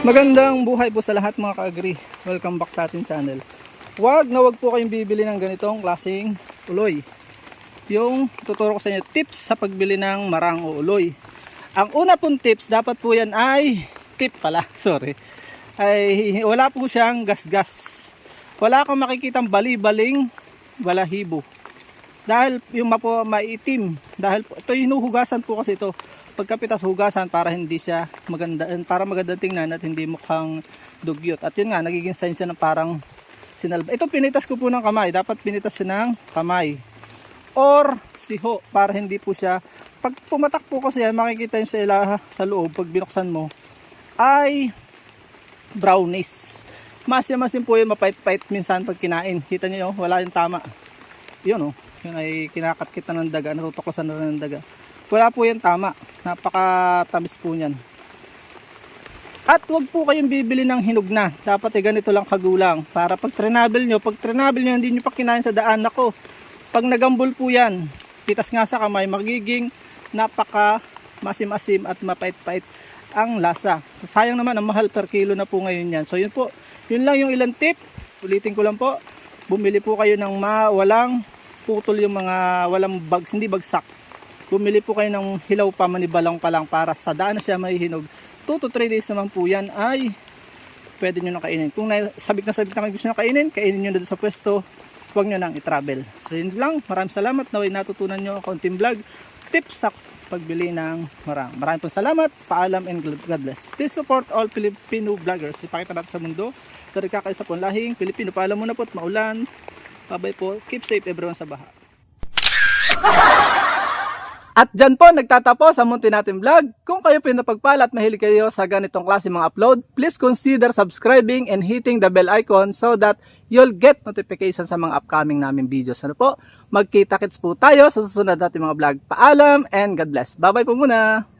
Magandang buhay po sa lahat mga ka-agri. Welcome back sa ating channel. Huwag po kayong bibili ng ganitong klaseng uloy. Yung tuturo ko sa inyo tips sa pagbili ng marang o uloy. Ang una pong tips, dapat po yan ay ay wala po siyang gas-gas. Wala kang makikitang bali-baling balahibo. Dahil yung maitim, dahil ito hinuhugasan po kasi ito. Pagkapitas hugasan para hindi siya maganda, para maganda tingnan at hindi mukhang dugyot. At yun nga, nagiging sign siya ng parang sinalba. Ito pinitas ko po ng kamay, dapat pinitas siya ng kamay or siho para hindi po siya, pag pumatak po kasi yan, makikita yun sa loob, pag binuksan mo ay brownish. Masim po yun, mapait-pait minsan pag kinain. Kita nyo, wala yung tama. Yun yun ay kinakatkit na ng daga, natutuklasan na ng daga. Wala po yan tama. Napakatamis po niyan. At wag po kayong bibili ng hinog na. Dapat ganito lang kagulang. Para pag travel nyo hindi nyo pa kinain sa daan. Ako, pag nagambol po yan, pitas nga sa kamay, magiging napaka masim-asim at mapait-pait ang lasa. So, sayang naman, ang mahal per kilo na po ngayon yan. So yun po, yun lang yung ilang tip. Ulitin ko lang po, bumili po kayo ng walang putol, yung mga walang bags, hindi bagsak. Bumili po kayo ng hilaw pa, manibalong pa lang para sa daan na siya mahihinog. 2 to 3 days naman po yan ay pwede nyo na kainin. Kung sabik na kayo gusto nyo kainin nyo na doon sa pwesto. Huwag nyo nang i-travel. So yun lang. Maraming salamat. Naway natutunan nyo konting vlog. Tips sa pagbili ng marang. Maraming po salamat. Paalam and God bless. Please support all Filipino vloggers. Ipakita natin sa mundo. Dari kakaisa po lahing Pilipino. Paalam muna po at maulan. Bye po. Keep safe everyone sa baha. At dyan po nagtatapos ang munti natin vlog. Kung kayo pinapagpala at mahilig kayo sa ganitong klase mga upload, please consider subscribing and hitting the bell icon so that you'll get notification sa mga upcoming namin videos. Ano po? Magkita-kits po tayo sa susunod natin mga vlog. Paalam and God bless. Bye-bye po muna!